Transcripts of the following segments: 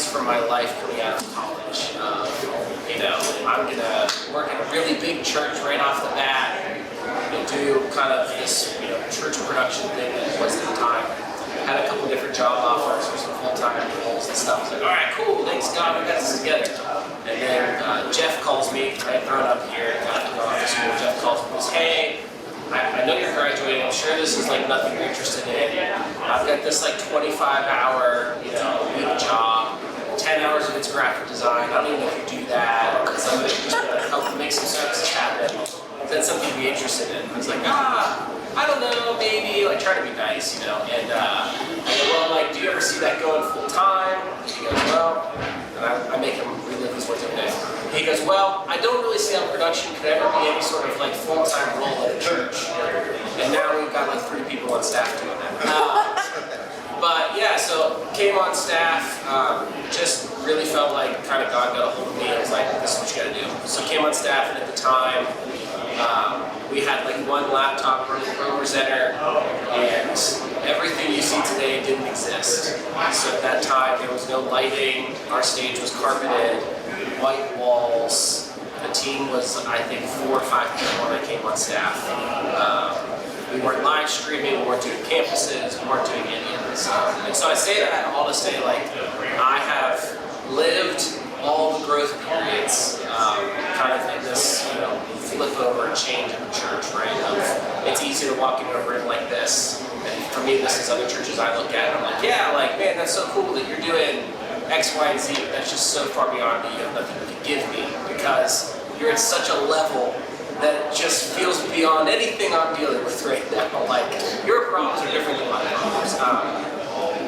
plans for my life coming out of college. I'm gonna work in a really big church right off the bat, and do kind of this, church production thing that was at the time. Had a couple different job offers for some full-time roles and stuff. I was like, all right, cool, thanks God, we got this together. And then Jeff calls me. I had grown up here, got to go off to school. Jeff calls me and says, hey, I know you're graduating. I'm sure this is like nothing you're interested in. I've got this like 25-hour, week job. 10 hours of it's graphic design. I don't even know if you do that. It's something that just help make some services happen. That's something you'd be interested in. I was like, I don't know, maybe. Like, try to be nice, And I go, well, like, do you ever see that going full time? He goes, well, and I make him relive these words every day. He goes, well, I don't really see how production could ever be any sort of like full-time role at a church. And now we've got like 3 people on staff doing that. But yeah, so came on staff, just really felt like kind of God got a hold of me. I was like, this is what you gotta do. So came on staff, and at the time, we had like 1 laptop running ProPresenter, and everything you see today didn't exist. So at that time, there was no lighting, our stage was carpeted, white walls. The team was, I think, 4 or 5 people when I came on staff. We weren't live streaming, we weren't doing campuses, we weren't doing any of this stuff. And so I say that all to say, like, I have lived all the growth periods, kind of in this, flip over and change in the church, right? It's easy to walk into a room like this, and for me, this is other churches I look at, and I'm like, yeah, like, man, that's so cool that you're doing X, Y, and Z, but that's just so far beyond me. You have nothing you can give me, because you're at such a level that just feels beyond anything I'm dealing with right now. Like, your problems are different than my problems.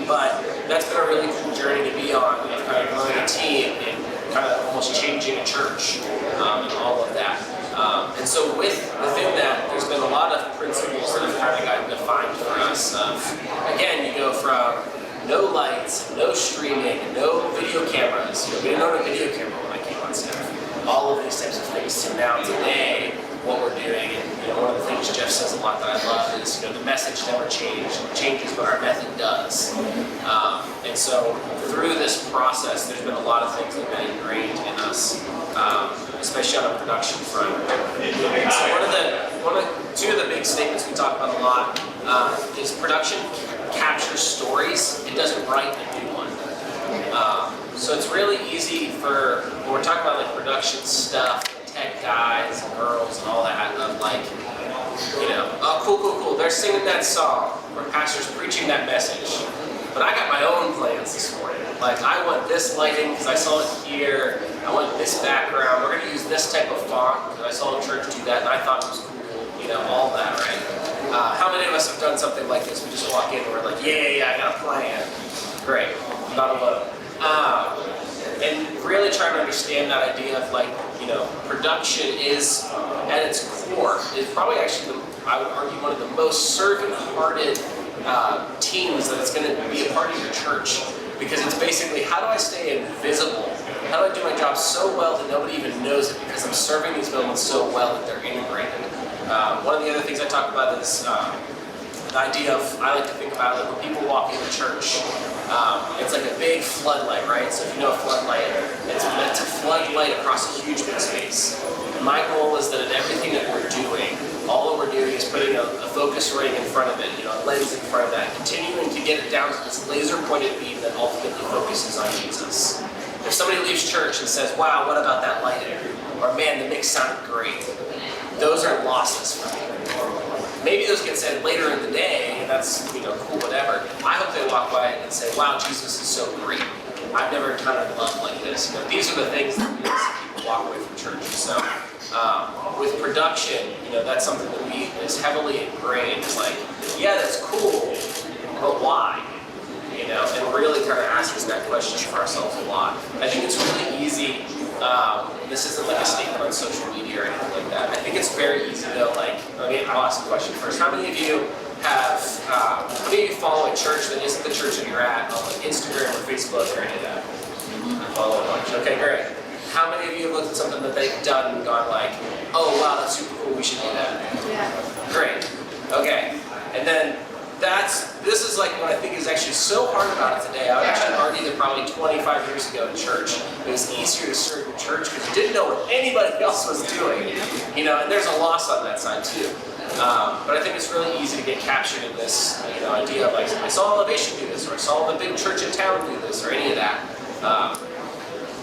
But that's been a really cool journey to be on, of kind of growing a team and kind of almost changing a church, and all of that. And so within that, there's been a lot of principles that have kind of gotten defined for us. Again, you go from no lights, no streaming, no video cameras. We didn't own a video camera when I came on staff. All of these types of things to now today, what we're doing, and one of the things Jeff says a lot that I love is, the message never changes, but our method does. And so through this process, there's been a lot of things that have been ingrained in us, especially on the production front. So two of the big statements we talk about a lot is production captures stories. It doesn't write a new one. So it's really easy when we're talking about like production stuff, tech guys and girls and all that, of like, oh, cool, they're singing that song, or pastor's preaching that message. But I got my own plans this morning. Like, I want this lighting because I saw it here. I want this background. We're going to use this type of font because I saw a church do that and I thought it was cool. All that, right? How many of us have done something like this? We just walk in and we're like, yeah, I got a plan. Great, not alone. And really trying to understand that idea of like, production is, at its core, is probably actually, I would argue, one of the most servant-hearted teams that it's going to be a part of your church. Because it's basically, how do I stay invisible? How do I do my job so well that nobody even knows it, because I'm serving these moments so well that they're integrated. One of the other things I talk about is the idea of, I like to think about it, like when people walk into church, it's like a big floodlight, right? So if you know a floodlight, it's meant to floodlight across a huge big space. And my goal is that in everything that we're doing, all that we're doing is putting a focus ring in front of it, a lens in front of that, continuing to get it down to this laser pointed beam that ultimately focuses on Jesus. If somebody leaves church and says, wow, what about that lighting? Or man, the mix sounded great. Those are losses for me. Maybe those get said later in the day, and that's, cool, whatever. I hope they walk by and say, wow, Jesus is so great. I've never encountered love like this. These are the things that we as people walk away from church. So with production, that's something that is heavily ingrained. It's like, yeah, that's cool, but why? And really kind of asking that question for ourselves a lot. I think it's really easy. This isn't like a statement on social media or anything like that. I think it's very easy to I'll ask a question first. How many of you how many of you follow a church that isn't the church that you're at on like Instagram or Facebook or any of that? Follow a bunch. Okay, great. How many of you have looked at something that they've done and gone like, oh wow, that's super cool, we should do that? Yeah. Great. Okay. And then this is like what I think is actually so hard about it today. I would actually argue that probably 25 years ago in church, it was easier to serve in church because you didn't know what anybody else was doing. You know, and there's a loss on that side too. But I think it's really easy to get captured in this, idea of like, I saw Elevation do this, or I saw the big church in town do this, or any of that,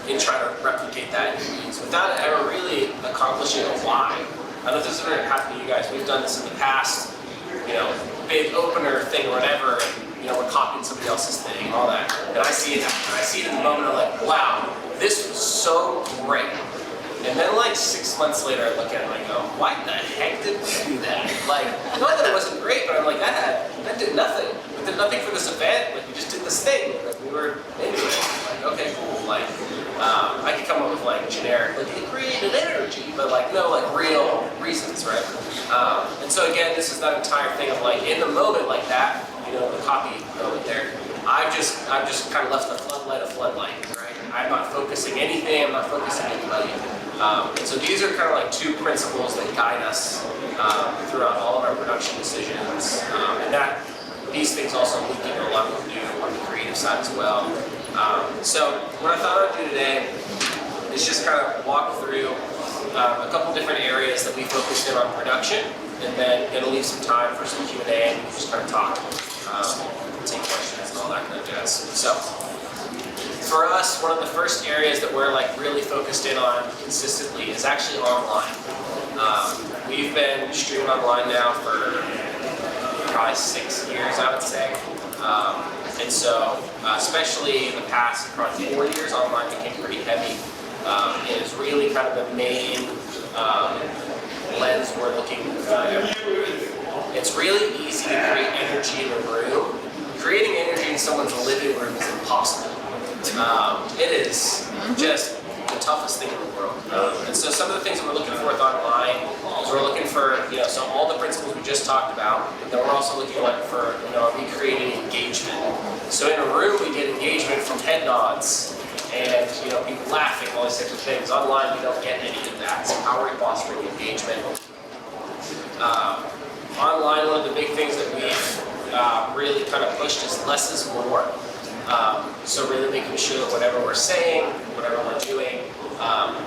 and try to replicate that in your needs without ever really accomplishing a why. I don't know if this has ever happened to you guys. We've done this in the past, big opener thing or whatever, and we're copying somebody else's thing, all that. And I see it in the moment. I'm like, wow, this was so great. And then like 6 months later, I look at it and I go, why the heck did we do that? Like, not that it wasn't great, but I'm like, that did nothing. We did nothing for this event. Like, we just did this thing. Like, we were into it. Like, okay, cool. Like, I could come up with like generic, like it created energy, but like no like real reasons, right? And so again, this is that entire thing of like in the moment like that, the copy moment there. I've just kind of left the floodlight a floodlight, right? I'm not focusing anything. I'm not focusing anybody. And so these are kind of like two principles that guide us throughout all of our production decisions, and that these things also leak into a lot of what we do on the creative side as well. So what I thought I'd do today is just kind of walk through a couple different areas that we focused in on production, and then it'll leave some time for some Q&A and we can just kind of talk, take questions and all that kind of jazz. So for us, one of the first areas that we're like really focused in on consistently is actually online. We've been streaming online now for probably 6 years, I would say. And so, especially in the past, probably 4 years, online became pretty heavy. It is really kind of the main lens we're looking for. It's really easy to create energy in a room. Creating energy in someone's living room is impossible. It is just the toughest thing in the world. And so some of the things that we're looking for with online is we're looking for, so all the principles we just talked about, but then we're also looking for, recreating engagement. So in a room we get engagement from head nods and, people laughing, all these types of things. Online we don't get any of that. So how are we fostering engagement? Online, one of the big things that we've really kind of pushed is less is more. So really making sure that whatever we're saying, whatever we're doing,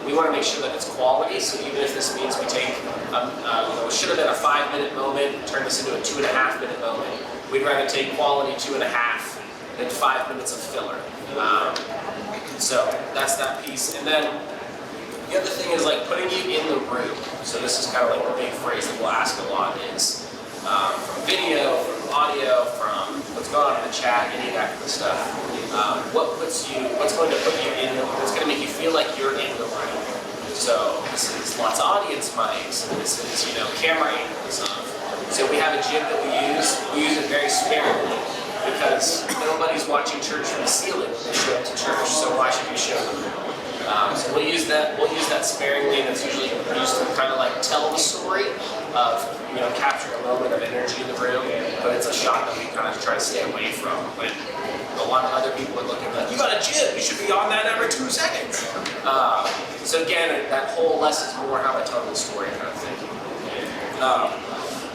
we want to make sure that it's quality. So even if this means we take, it should have been a 5-minute moment, turn this into a 2.5-minute moment. We'd rather take quality 2.5 than 5 minutes of filler. So that's that piece. And then the other thing is like putting you in the room. So this is kind of like the big phrase that we'll ask a lot is from video, from audio, from what's going on in the chat, any of that kind of stuff. What's going to put you in the room? What's going to make you feel like you're in the room? So this is lots of audience mics. This is camera angles. So we have a jib that we use it very sparingly because nobody's watching church from the ceiling when they show up to church. So why should we show them? So we'll use that sparingly, and it's usually used to kind of like tell the story of capturing a moment of energy in the room, but it's a shot that we kind of try to stay away from. When a lot of other people are looking like, you got a jib, you should be on that every 2 seconds. So again, that whole less is more how I tell the story kind of thing.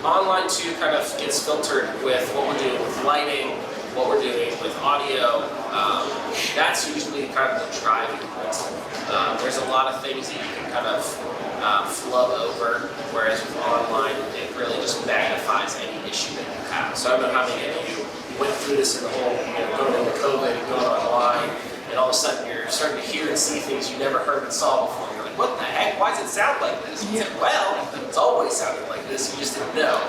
Online too kind of gets filtered with what we're doing with lighting, what we're doing with audio. That's usually kind of the driving point. There's a lot of things that you can kind of flub over, whereas with online, it really just magnifies any issue that you have. So I don't know how many of you went through this in the whole, going into COVID and going online, and all of a sudden you're starting to hear and see things you never heard and saw before. You're like, what the heck? Why does it sound like this? It's like, well, it's always sounded like this. You just didn't know.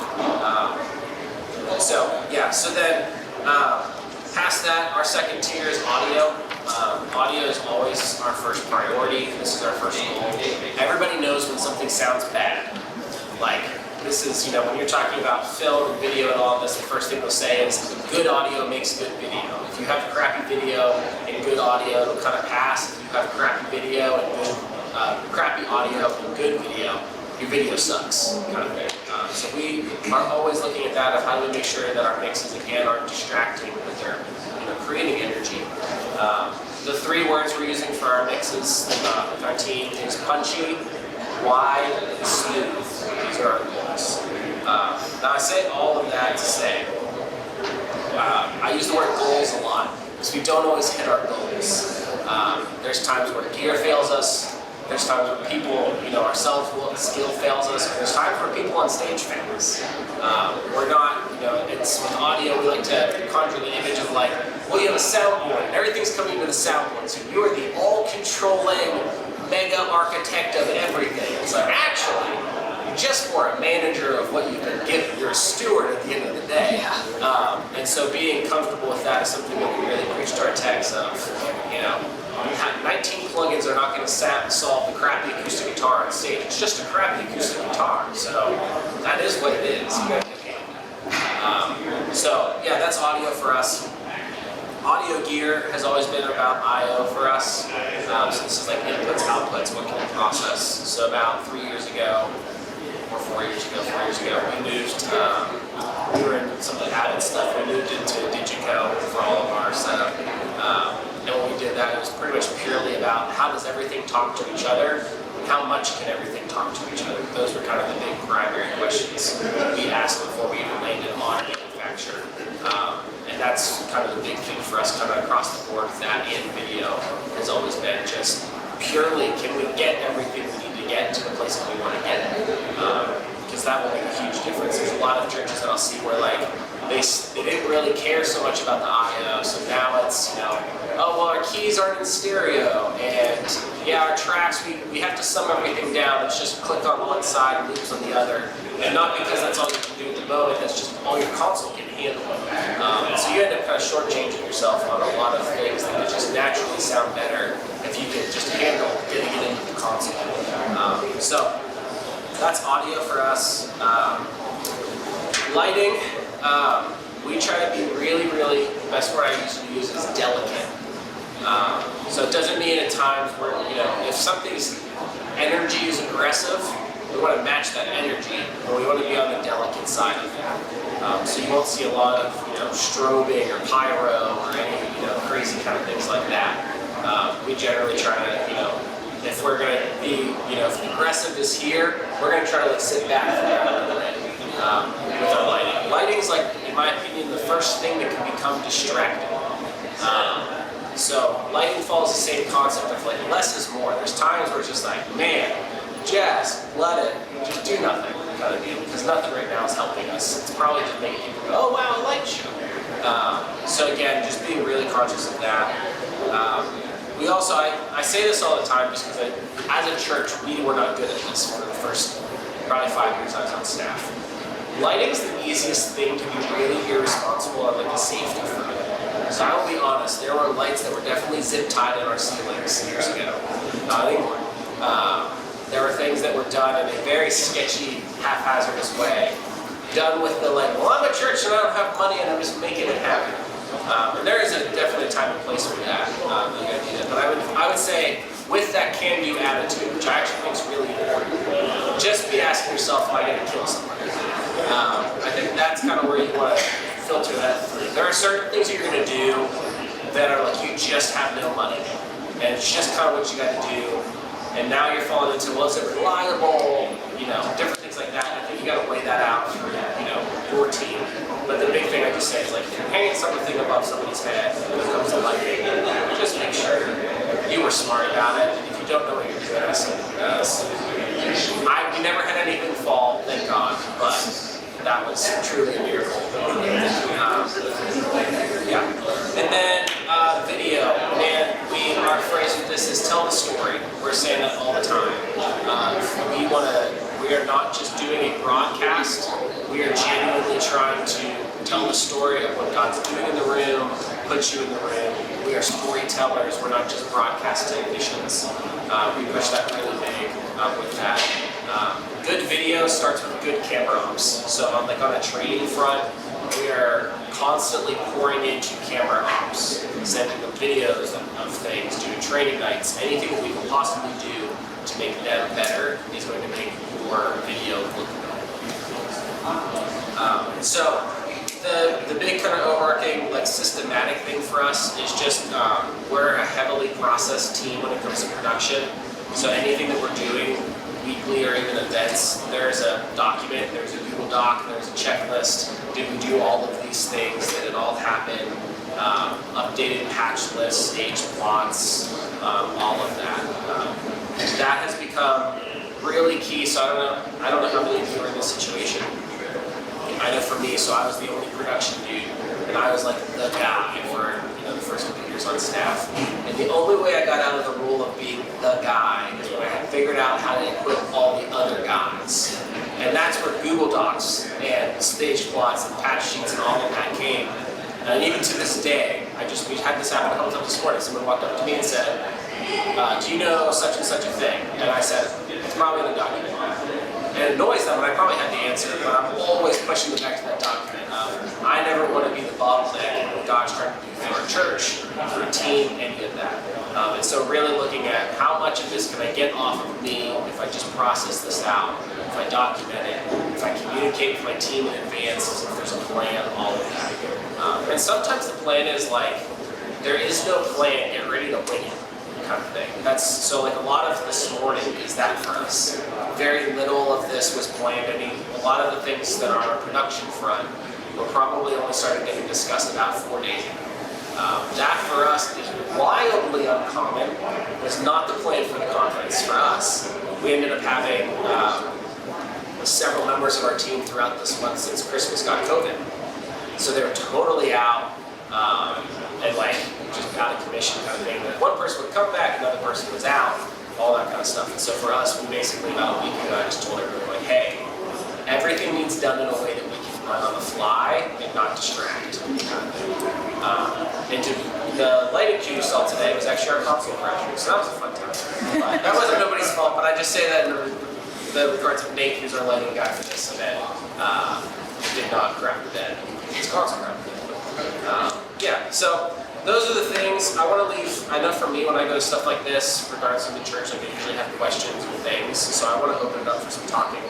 So then past that, our second tier is audio. Audio is always our first priority. This is our first goal. Everybody knows when something sounds bad. Like, this is, when you're talking about film and video and all of this, the first thing they'll say is, good audio makes good video. If you have crappy video and good audio, it'll kind of pass. If you have crappy video and crappy audio and good video, your video sucks, kind of thing. So we are always looking at that of how do we make sure that our mixes, again, aren't distracting, but they're creating energy. The 3 words we're using for our mixes with our team is punchy, wide, and smooth. These are our goals. Now I say all of that to say, I use the word goals a lot because we don't always hit our goals. There's times where gear fails us. There's times where people, ourselves, skill fails us. And there's times where people on stage fail us. We're not, it's with audio, we like to conjure the image of like, well, you have a soundboard and everything's coming into the soundboard. So you are the all-controlling mega architect of everything. It's like, actually, you're just more a manager of what you've been given. You're a steward at the end of the day. And so being comfortable with that is something that we really preach to our techs of, 19 plugins are not going to solve the crappy acoustic guitar on stage. It's just a crappy acoustic guitar. So that is what it is. So yeah, that's audio for us. Audio gear has always been about I/O for us. So this is like inputs, outputs, what can we process. So about 3 years ago, or 4 years ago, we moved, we were in some of the Avid stuff, we moved into Digico for all of our setup. And when we did that, it was pretty much purely about how does everything talk to each other, and how much can everything talk to each other. Those were kind of the big primary questions we asked before we even landed on manufacture. And that's kind of the big thing for us coming across the board with that in video has always been just purely can we get everything we need to get to the place that we want to get it. Because that will make a huge difference. There's a lot of churches that I'll see where like they didn't really care so much about the I/O, so now it's, oh, well, our keys aren't in stereo, and yeah, our tracks, we have to sum everything down. It's just click on one side and loops on the other. And not because that's all you can do at the moment, that's just all your console can handle. So you end up kind of shortchanging yourself on a lot of things that would just naturally sound better if you could just handle getting it into the console. So that's audio for us. Lighting, we try to be really, the best word I usually use is delicate. So it doesn't mean at times where, if something's energy is aggressive, we want to match that energy, but we want to be on the delicate side of that. So you won't see a lot of, strobing or pyro or any, crazy kind of things like that. We generally try to, if we're going to be, if aggressive is here, we're going to try to sit back with our lighting. Lighting is like, in my opinion, the first thing that can become distracting. So lighting follows the same concept of like less is more. There's times where it's just like, man, just let it, just do nothing kind of deal, because nothing right now is helping us. It's probably just making people go, oh wow, a light show. So again, just being really conscious of that. We also, I say this all the time just because as a church, we were not good at this for the first probably 5 years I was on staff. Lighting is the easiest thing to be really irresponsible on, like the safety front. So I will be honest, there were lights that were definitely zip tied in our ceilings years ago. Not anymore. There were things that were done in a very sketchy, haphazardous way. Done with the like, well, I'm a church and I don't have money and I'm just making it happen. And there is definitely a time and place for that. You gotta do that. But I would say, with that can-do attitude, which I actually think is really important, just be asking yourself, am I going to kill somebody? I think that's kind of where you want to filter that through. There are certain things that you're going to do that are like you just have no money, and it's just kind of what you got to do. And now you're falling into, well, is it reliable? Different things like that. I think you got to weigh that out through, your team. But the big thing I just say is like, if you're hanging something above somebody's head when it comes to lighting, just make sure you were smart about it. And if you don't know what you're doing, we never had anything fall, thank God, but that was truly a miracle. Yeah. And then video, and our phrase with this is tell the story. We're saying that all the time. We are not just doing a broadcast, we are genuinely trying to tell the story of what God's doing in the room, put you in the room. We are storytellers, we're not just broadcast technicians. We push that really big with that. Good video starts with good camera ops. So on a training front, we are constantly pouring into camera ops, sending them videos of things, doing training nights, anything that we can possibly do to make them better is going to make your video look better. So the big kind of overarching systematic thing for us is just we're a heavily processed team when it comes to production. So anything that we're doing, weekly or even events, there's a document, there's a Google Doc, there's a checklist. Did we do all of these things? Did it all happen? Updated patch lists, stage plots, all of that. That has become really key. So I don't know how many of you are in this situation. I know for me, so I was the only production dude, and I was like the guy for the first couple years on staff. And the only way I got out of the role of being the guy is when I had figured out how to equip all the other guys. And that's where Google Docs and stage plots and patch sheets and all of that came. And even to this day, we had this happen a couple times this morning. Someone walked up to me and said, do you know such and such a thing? And I said, it's probably in the document. And it annoys them, and I probably had the answer, but I'm always pushing them back to that document. I never want to be the bottleneck of God's trying to do for our church, for a team, any of that. And so really looking at how much of this can I get off of me if I just process this out, if I document it, if I communicate with my team in advance, if there's a plan, all of that. And sometimes the plan is like, there is no plan, get ready to wing it. Kind of thing. So like a lot of this morning is that for us. Very little of this was planned. A lot of the things that are on our production front were probably only started getting discussed about 4 days ago. That for us is wildly uncommon. It was not the plan for the conference for us. We ended up having several members of our team throughout this month since Christmas got COVID. So they were totally out and like just out of commission kind of thing. One person would come back, another person was out, all that kind of stuff. And so for us, we basically about a week ago, I just told everyone like, hey, everything needs done in a way that we can run on the fly and not distract. And the lighting cue you saw today was actually our console crashing, so that was a fun time. That wasn't nobody's fault, but I just say that in the regards of Nate, who's our lighting guy for this event, did not crap the bed. His console crapped the bed. Yeah, so those are the things I want to leave. I know for me, when I go to stuff like this, regardless of the church, like I usually have questions and things, so I want to open it up for some talking.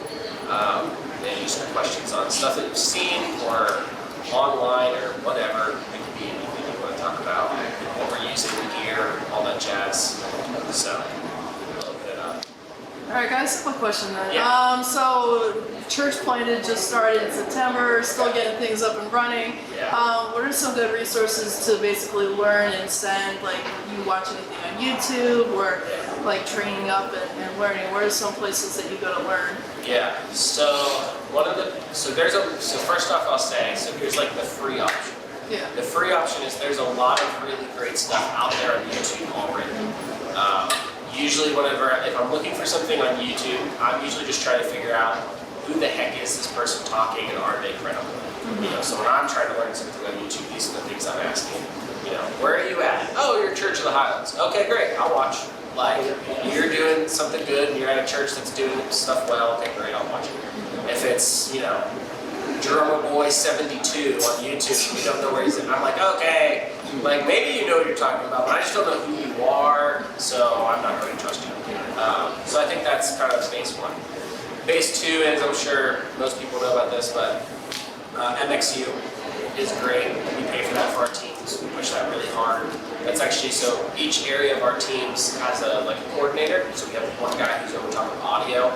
And use some questions on stuff that you've seen or online or whatever. It could be anything you want to talk about, what we're using, the gear, all that jazz. So, I'll open it up. Alright guys, quick question then. Yeah. So, church planted just started in September, still getting things up and running. Yeah. What are some good resources to basically learn and send, like you watch anything on YouTube or like training up and learning? Where are some places that you go to learn? Yeah, so first off I'll say, so here's like the free option. Yeah. The free option is there's a lot of really great stuff out there on YouTube already. Usually if I'm looking for something on YouTube, I'm usually just trying to figure out who the heck is this person talking and are they credible? Mm-hmm. So when I'm trying to learn something on YouTube, these are the things I'm asking. Where are you at? Oh, you're Church of the Highlands. Okay, great, I'll watch. Like, you're doing something good and you're at a church that's doing stuff well, okay, great, I'll watch it. If it's, Drummer Boy 72 on YouTube, you don't know where he's at, I'm like, okay, like maybe you know what you're talking about, but I just don't know who you are, so I'm not going to trust you. So I think that's kind of phase one. Phase two is, I'm sure most people know about this, but MXU is great. We pay for that for our teams. We push that really hard. That's actually, so each area of our teams has a coordinator. So we have one guy who's over top of audio.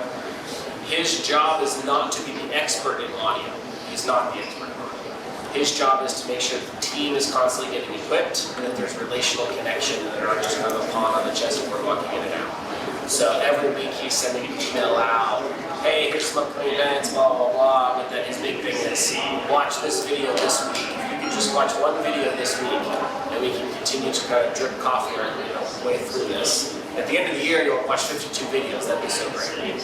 His job is not to be the expert in audio. He's not the expert in audio. His job is to make sure the team is constantly getting equipped and that there's relational connection and they're not just kind of a pawn on the chessboard walking in and out. So every week he's sending an email out, hey, here's some upcoming events, blah, blah, blah, but then his big thing is, watch this video this week. If you can just watch one video this week, and we can continue to kind of drip coffee our way through this. At the end of the year, you'll watch 52 videos, that'd be so great.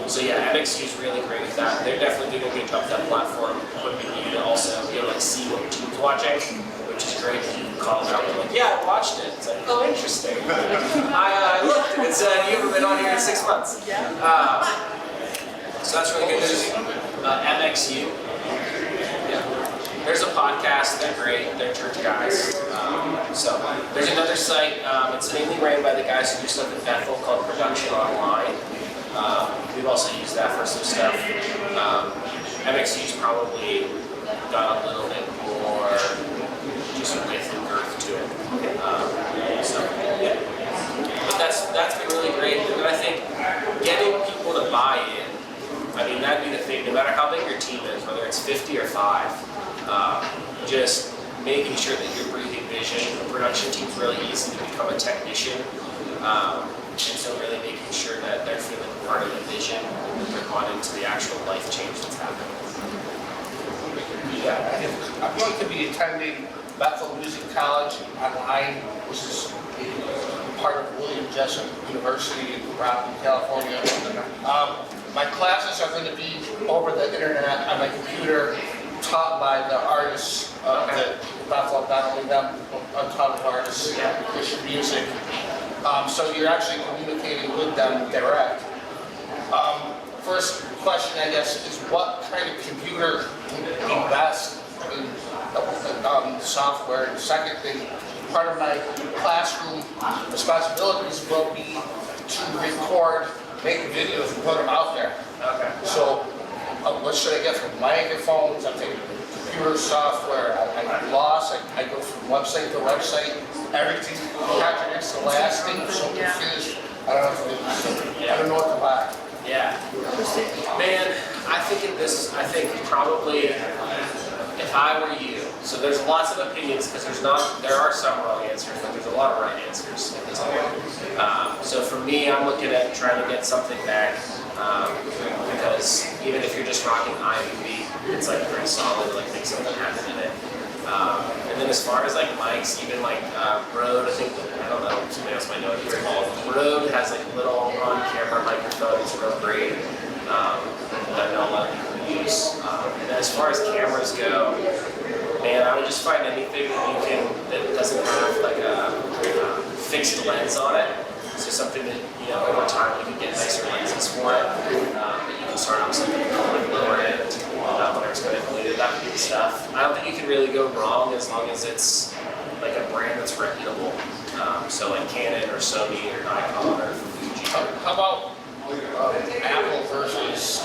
So yeah, MXU is really great with that. They're definitely doing a good job with that platform, equipping you to also be able to see what your team's watching, which is great. You can call them out and like, yeah, I watched it. It's like, oh, interesting. I looked, and it said, you haven't been on here in 6 months. Yeah. So that's really good. There's MXU. Yeah. There's a podcast, they're great, they're church guys. So there's another site, it's mainly ran by the guys who do stuff at Bethel called Production Online. We've also used that for some stuff. MXU's probably got a little bit more just width and girth to it. So yeah. But that's been really great. And I think getting people to buy in, I mean, that'd be the thing. No matter how 3 or 5. Just making sure that you're breathing vision. The production team's really easy to become a technician. And so really making sure that they're feeling part of the vision and they're going into the actual life change that's happening. Yeah, I'm going to be attending Bethel Music College online, which is part of William Jessup University in Broward, California. My classes are going to be over the internet on my computer, taught by the artists at Bethel, not only them, Untitled artists, Christian music. So you're actually communicating with them direct. First question, I guess, is what kind of computer would be best in software? And second thing, part of my classroom responsibilities will be to record, make videos, and put them out there. Okay. So what should I get from microphones? I'm taking computer software. I'm lost. I go from website to website. Everything contradicts the last thing, so confused. I don't know what to buy. Yeah. Man, I think probably if I were you, so there's lots of opinions because there are some wrong answers, but there's a lot of right answers in this one. So for me, I'm looking at trying to get something back because even if you're just rocking iMovie, it's like pretty solid to like make something happen in it. And then as far as like mics, even like Rode, I don't know, somebody else might know what it's called. Rode has like little on-camera microphones, real great, that I know a lot of people use. And then as far as cameras go, man, I would just find anything that doesn't have like a fixed lens on it. So something that, over time you can get nicer lenses for it. That you can start off something like lower end, whether it's going to include that kind of stuff. I don't think you can really go wrong as long as it's like a brand that's reputable. So like Canon or Sony or Nikon or Fuji. How about Apple versus?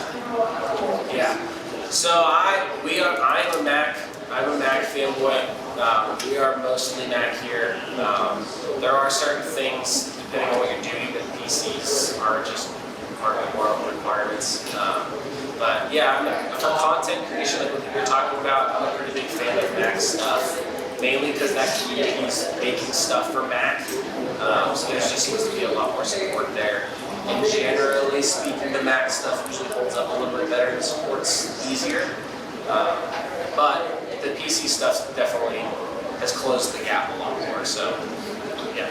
Yeah. So I'm a Mac fanboy. We are mostly Mac here. There are certain things, depending on what you're doing, that PCs aren't more requirements. But yeah, for content creation, like what you're talking about, I'm a pretty big fan of Mac stuff. Mainly because that community is making stuff for Mac. So there just seems to be a lot more support there. And generally speaking, the Mac stuff usually holds up a little bit better and supports easier. But the PC stuff definitely has closed the gap a lot more. So, yeah.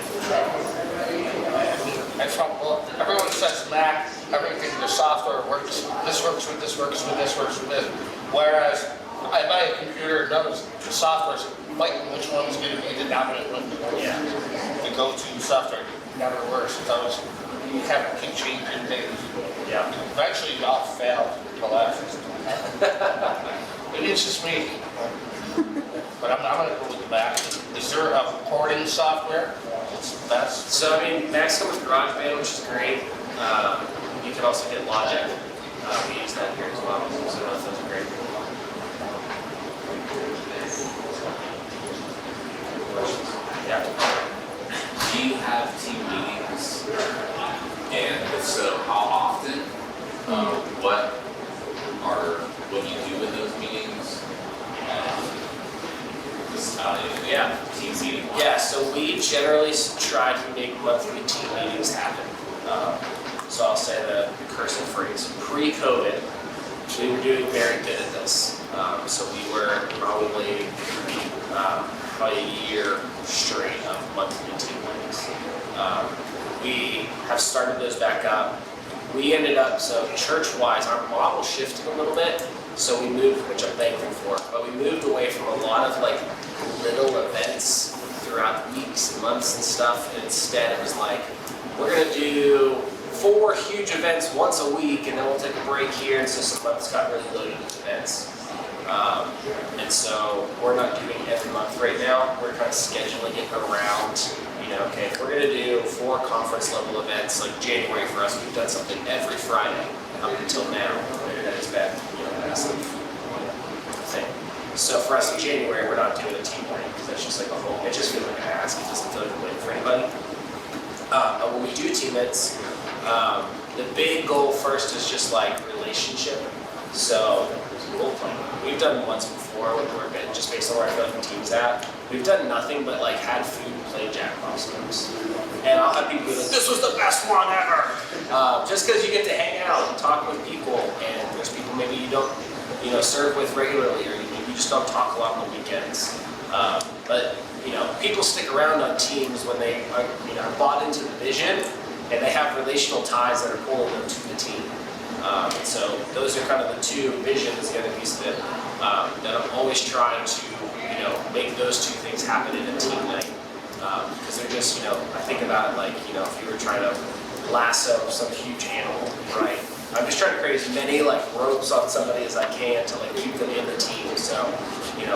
Well, everyone says Mac, everything, the software works. This works with this, works with this, works with this. Whereas I buy a computer, none of the software's fighting which one's going to be the dominant one. Yeah. The go-to software never works. It's always, you have to keep changing things. Yeah. Eventually, you all fail to laugh. Maybe it's just me. But I'm going to go with the Mac. Is there a recording software that's best? So, Macs come with GarageBand, which is great. You can also get Logic. We use that here as well. So those are great. Yeah. Do you have team meetings? And if so, how often? What do you do in those meetings? Yeah. Team meeting. Yeah, so we generally try to make monthly team meetings happen. So I'll say the cursive phrase, pre-COVID, we were doing very good at this. So we were probably a year straight of monthly team meetings. We have started those back up. We ended up, so church-wise, our model shifted a little bit. So we moved, which I'm thankful for, but we moved away from a lot of like little events throughout weeks and months and stuff. And instead it was like, we're gonna do 4 huge events once a week and then we'll take a break here. And so some months got really loaded with events. And so we're not doing every month right now. We're kind of scheduling it around, okay, if we're gonna do 4 conference level events, like January for us, we've done something every Friday up until now. That has been, massive thing. So for us in January, we're not doing a team meeting because that's just like a whole, it just feels like an ask. It doesn't feel like a win for anybody. But when we do team meets, the big goal first is just like relationship. So we've done once before when we're just based on where I feel like the team's at. We've done nothing but like had food and play Jack costumes. And I'll have people be like, this was the best one ever! Just because you get to hang out and talk with people, and there's people maybe you don't serve with regularly, or you just don't talk a lot on the weekends. But people stick around on teams when they are bought into the vision, and they have relational ties that are pulling them to the team. So those are kind of the two visions, the other piece of it, that I'm always trying to make those two things happen in a team night. Because they're just, I think about it like, if you were trying to lasso some huge animal, right? I'm just trying to create as many like ropes on somebody as I can to like keep them in the team. So,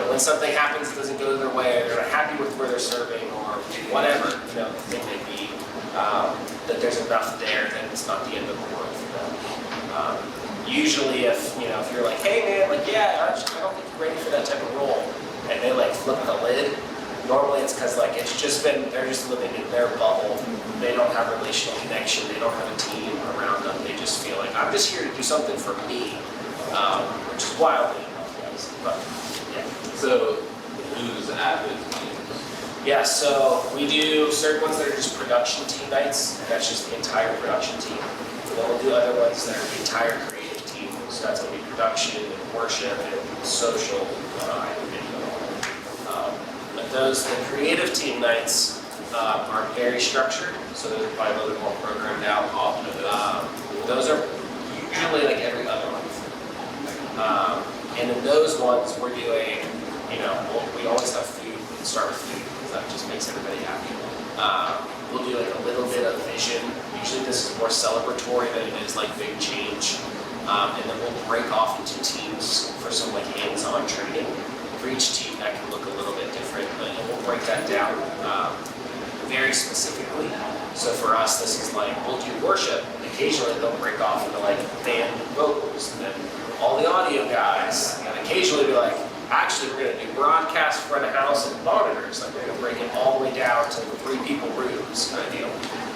when something happens that doesn't go their way, they're not happy with where they're serving or whatever, the thing may be, that there's enough there that it's not the end of the world for them. Usually if you're like, hey man, like yeah, I don't think you're ready for that type of role, and they like flip the lid, normally it's because like they're just living in their bubble. They don't have relational connection. They don't have a team around them. They just feel like I'm just here to do something for me, which is wildly enough, but yeah. So who's at this team? Yeah, so we do certain ones that are just production team nights. That's just the entire production team. And then we'll do other ones that are the entire creative team. So that's going to be production and worship and social and video. But the creative team nights are very structured, so they're probably a little bit more programmed out. Those are usually like every other month. And in those ones, we're doing, we always have food. We start with food because that just makes everybody happy. We'll do like a little bit of vision. Usually this is more celebratory than it is like big change. And then we'll break off into teams for some like hands-on training. For each team that can look a little bit different, but we'll break that down very specifically. So for us, this is like, we'll do worship. Occasionally they'll break off into like band and vocals, and then all the audio guys, and occasionally be like, actually we're gonna do broadcast front of house and monitors. Like we're gonna break it all the way down to 3 people rooms kind of deal.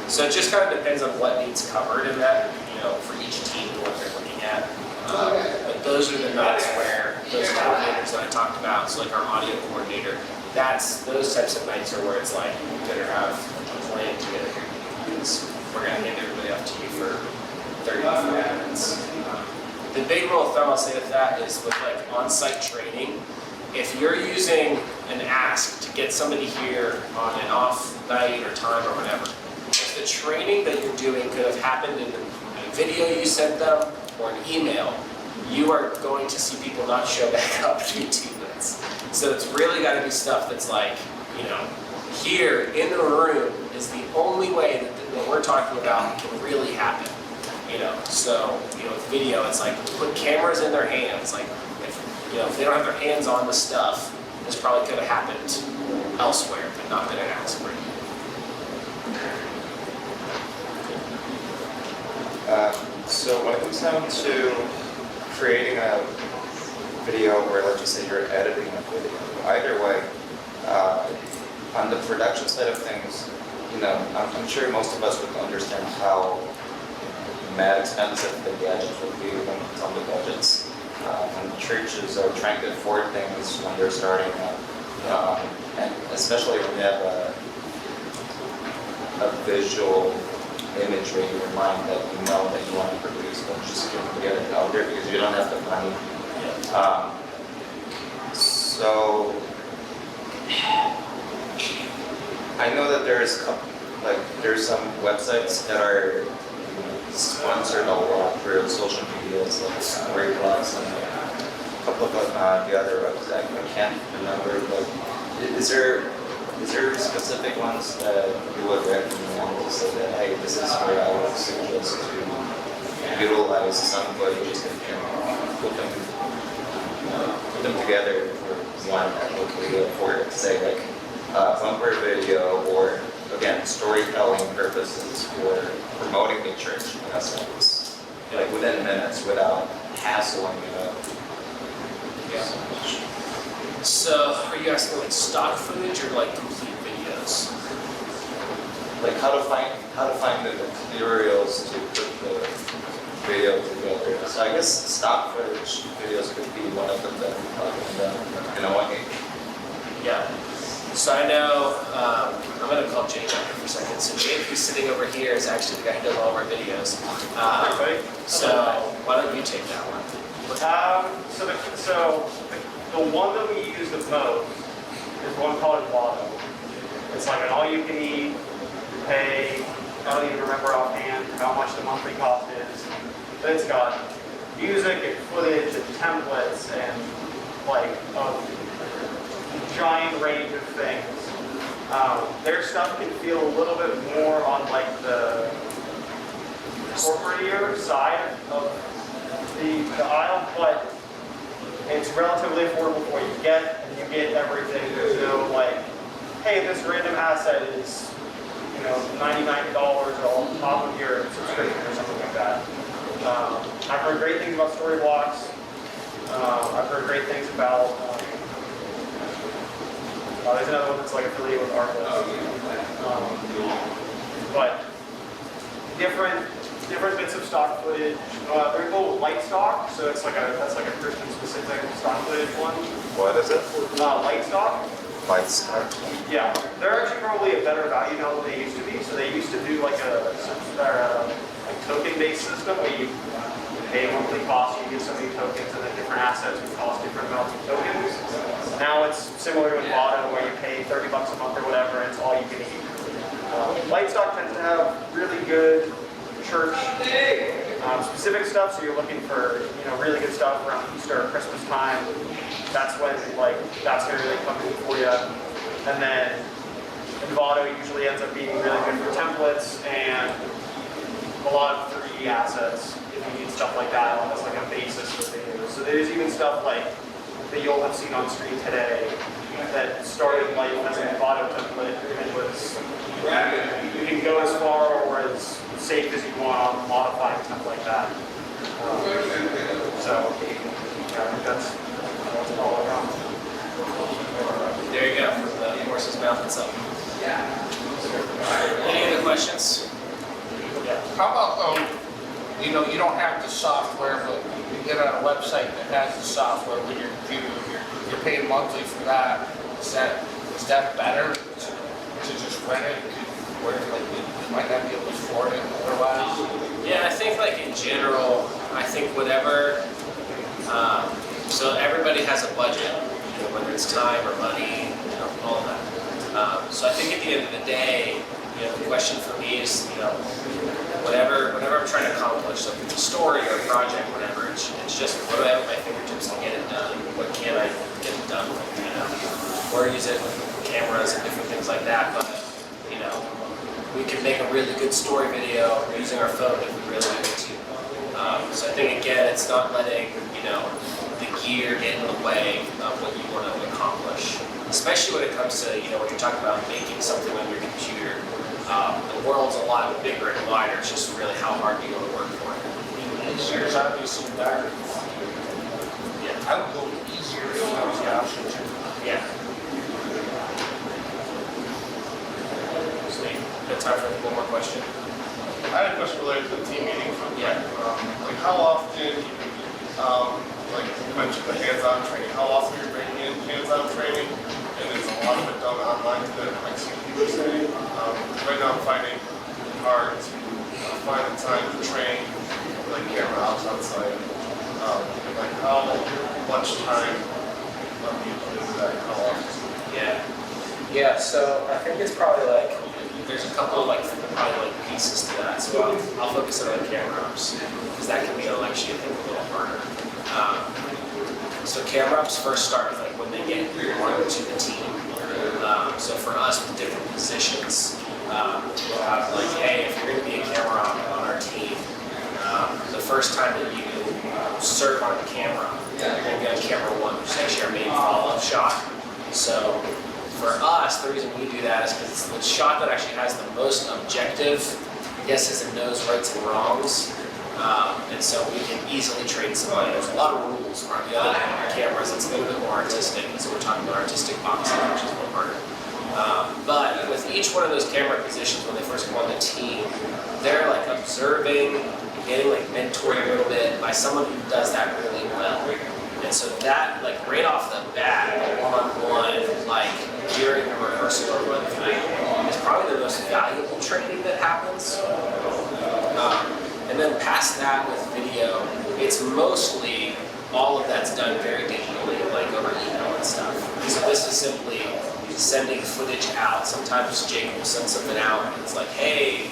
So it just kind of depends on what needs covered in that, for each team and what they're looking at. But those are the nights where those coordinators that I talked about, so like our audio coordinator, those types of nights are where it's like, you better have a plan together here, because we're gonna hand everybody up to you for 30 to 40 minutes. The big rule of thumb I'll say with that is with like on-site training, if you're using an ask to get somebody here on an off night or time or whatever, if the training that you're doing could have happened in a video you sent them or an email, you are going to see people not show back up in 2 minutes. So it's really got to be stuff that's like, here in the room is the only way that what we're talking about can really happen. So with video, it's like put cameras in their hands. Like if they don't have their hands on the stuff, this probably could have happened elsewhere, but not been an accident. So when it comes down to creating a video where, let's just say, you're editing a video, either way, on the production side of things, I'm sure most of us would understand how mad expensive the gadgets would be when it's on the budgets. When churches are trying to afford things when they're starting up, and especially when you have a visual imagery in your mind that that you want to produce, but just get it out there because you don't have the money. So I know that there's some websites that are sponsored a lot through social medias like Breakout and a couple of the other websites. I can't remember, but is there specific ones that you would recommend to say that, hey, this is where I would suggest to utilize some footage that can put them together for one video for, say, like bumper video, or again, storytelling purposes, or promoting the church in a sense, like within minutes without hassling it up. So are you asking like stock footage or like complete videos? Like how to find the materials to put video together. So I guess stock footage videos could be one of them that we're talking about in a way. Yeah. So I know, I'm going to call Jake up here for a second. So Jake, who's sitting over here, is actually the guy who does all of our videos. So why don't you take that one? The one that we use the most is one called Untitled. It's like an all-you-can-eat. You pay, I don't even remember offhand how much the monthly cost is, but it's got music and footage and templates and like a giant range of things. Their stuff can feel a little bit more on like the corporate side of the aisle, but it's relatively affordable for what you get, and you get everything. There's no like, hey, this random asset is, you know, $99 on top of your subscription or something like that. I've heard great things about story blocks. I've heard great things about. There's another one that's like affiliated with Artlist. But different bits of stock footage. They're called light stock, so it's like that's like a Christian specific stock footage one. What is it? Light stock. Light stock. Yeah, they're actually probably a better value now than they used to be. So they used to do like a like token-based system where you pay a monthly cost, you get so many tokens, and then different assets would cost different amounts of tokens. Now it's similar to Envato where you pay $30 a month or whatever, and it's all you can eat. Light stock tends to have really good church specific stuff, so you're looking for really good stuff around Easter or Christmas time. That's when that's gonna really come in for you. And then Envato usually ends up being really good for templates and a lot of 3D assets if you need stuff like that on like a basis for videos. So there's even stuff like that you'll have seen on screen today that started life as an Envato template and was you can go as far or as safe as you want on modifying stuff like that. So I think that's all around. There you go, from the horse's mouth itself. Any other questions? Yeah. How about, you don't have the software, but you get on a website that has the software with your computer, you're paying monthly for that. Is that better to just rent it where you might not be able to afford it otherwise? Yeah, I think in general, I think whatever, so everybody has a budget, whether it's time or money, all of that. So I think at the end of the day, the question for me is, whatever I'm trying to accomplish, so if it's a story or a project, whatever, it's just what do I have at my fingertips to get it done? What can I get it done with? Or use it with cameras and different things like that. But we can make a really good story video using our phone if we really need to. So I think again, it's not letting the gear get in the way of what you want to accomplish. Especially when it comes to when you're talking about making something on your computer. The world's a lot bigger and wider. It's just really how hard do you want to work for it. Easier is obviously better. Yeah. I would go easier if that was the option too. Yeah. Sweet. Got time for one more question? I had a question related to the team meeting. Yeah. How often, you mentioned the hands-on training, how often you're bringing in hands-on training, and is a lot of it done online today, like some people say? Right now I'm finding it hard to find the time to train, camera ops on site. How much time do you put into that, and how often? Yeah, so I think it's probably there's a couple of probably pieces to that. So I'll focus on camera ops because that can be actually I think a little harder. So camera ops first start with when they get onto the team. So for us with different positions, we'll have hey, if you're going to be a camera op on our team, the first time that you serve on the camera, you're going to be on camera 1, which is actually our main follow-up shot. So for us, the reason we do that is because it's the shot that actually has the most objective yeses and nos, rights and wrongs. And so we can easily train somebody. There's a lot of rules on the other cameras. It's a little bit more artistic. So we're talking about artistic boxing, which is a little harder. But with each one of those camera positions when they first come on the team, they're like observing, getting like mentored a little bit by someone who does that really well. And so that, like right off the bat, one-on-one, like during the rehearsal or run through, is probably the most valuable training that happens. And then past that with video, it's mostly all of that's done very digitally, like over email and stuff. So this is simply sending footage out. Sometimes Jake will send something out and it's like, hey,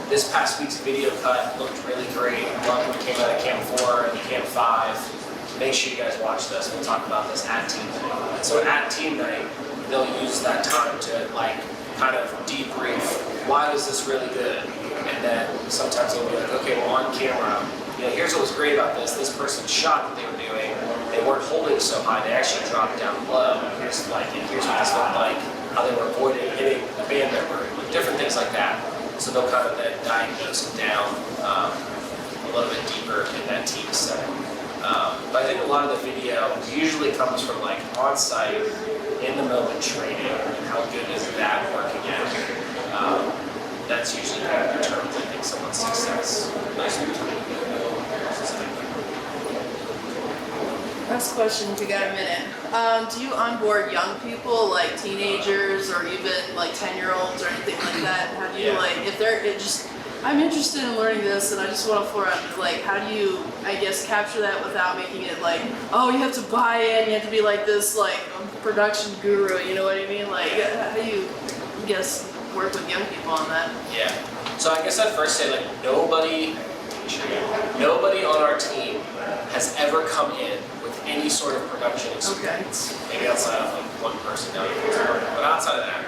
this past week's video cut looked really great. Love when we came out of Cam 4 and Cam 5. Make sure you guys watch this. We'll talk about this at team night. So at team night, they'll use that time to like kind of debrief, why was this really good? And then sometimes they'll be like, okay, well on camera, here's what was great about this. This person's shot that they were doing, they weren't holding so high, they actually dropped down low. Here's what this looked like, how they were avoiding hitting a band member, different things like that. So they'll kind of then diagnose it down a little bit deeper in that team setting. But I think a lot of the video usually comes from like on-site, in the moment training, and how good is that working out. That's usually kind of determines, I think, someone's success. Last question, if you got a minute. Do you onboard young people, like teenagers or even like 10-year-olds or anything like that? How do you I'm interested in learning this and I just want to floor out, like, how do you, I guess, capture that without making it like, oh, you have to buy in, you have to be like this, like, production guru, you know what I mean? Like, how do you, I guess, work with young people on that? Yeah. So I guess I'd first say, like, nobody on our team has ever come in with any sort of production experience. Okay. Maybe outside of like one person down here, but outside of that,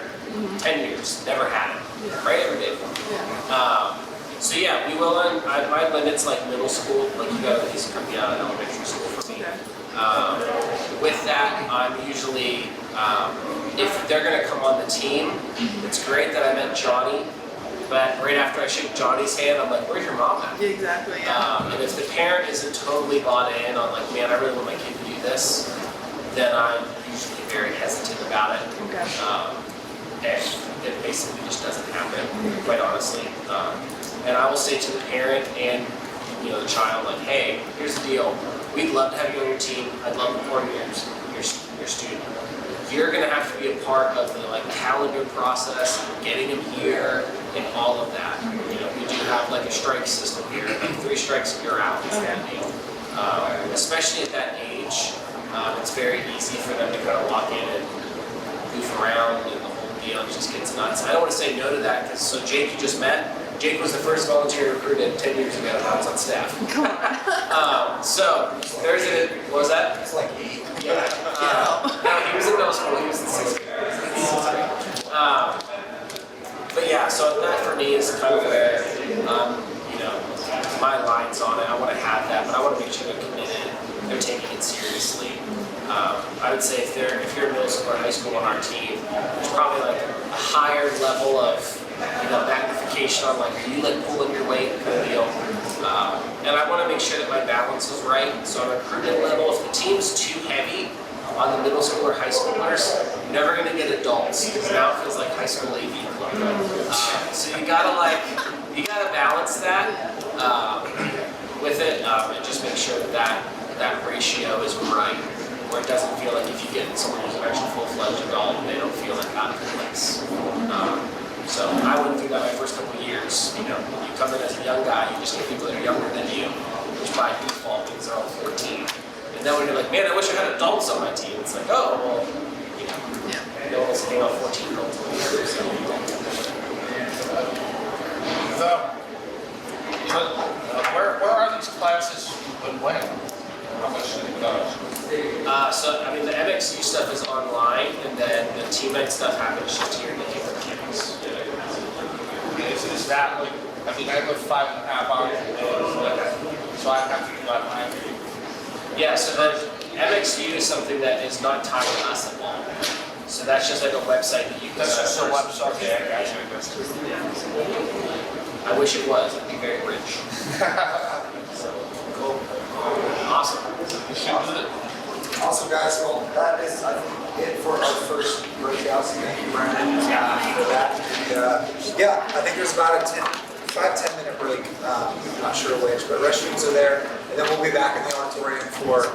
10 years, never had it. Yeah. Right? Every day. Yeah. So yeah, we will. My limit's like middle school. Like you go to these elementary school for me. Okay. With that, I'm usually if they're gonna come on the team, it's great that I met Johnny. But right after I shake Johnny's hand, I'm like, where's your mom at? Exactly, yeah. And if the parent isn't totally bought in on like, man, I really want my kid to do this, then I'm usually very hesitant about it. Okay. And it basically just doesn't happen, quite honestly. And I will say to the parent and the child, like, hey, here's the deal. We'd love to have you on your team. I'd love to pour your student. You're gonna have to be a part of the like calendar process, getting them here, and all of that. We do have like a strike system here. Like 3 strikes, you're out. Is that deal? Especially at that age, it's very easy for them to kind of walk in and goof around, and the whole deal just gets nuts. I don't want to say no to that because so Jake you just met. Jake was the first volunteer recruited 10 years ago when I was on staff. So there's what was that? It's like 8. Yeah. No, he was in middle school. He was in 6th grade. But yeah, so that for me is kind of where, my lines on it. I want to have that, but I want to make sure they're committed. They're taking it seriously. I would say if you're in middle school or high school on our team, there's probably like a higher level of magnification on like, are you like pulling your weight kind of deal. And I want to make sure that my balance is right. So on a recruitment level, if the team's too heavy on the middle school or high schoolers, you're never going to get adults because now it feels like high school AV club. So you gotta balance that with it and just make sure that ratio is right, where it doesn't feel like if you get someone who's an actual full-fledged adult, they don't feel like out of place. So I went through that my first couple of years. You come in as a young guy, you just get people that are younger than you, which by default means they're all 14. And then when you're like, man, I wish I had adults on my team, it's like, oh, well, no one's hanging out 14-year-olds on here, so. Where are these classes and when? How much do they cost? So, I mean, the MXU stuff is online, and then the team night stuff happens just here in the campus. Is that like, I live 5.5 hours a day, so I have to do that time. Yeah, so the MXU is something that is not tied to us at all. So that's just like a website that you can That's just a website. Okay, I got you. I wish it was. I'd be very rich. So, cool. Awesome. You should do it. Awesome, guys. Well, that is, I think, it for our first breakout. So thank you, Brendon, for that. And, yeah, I think there's about a 5-10 minute break. I'm not sure which, but restrooms are there. And then we'll be back in the auditorium for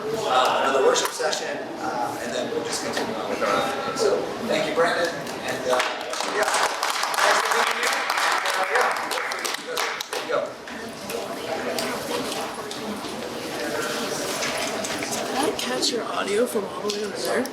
another worship session, and then we'll just continue on with our afternoon. So thank you, Brendon, and yeah, thanks for being here. Yeah, there you go. Did I catch your audio from all the way over there?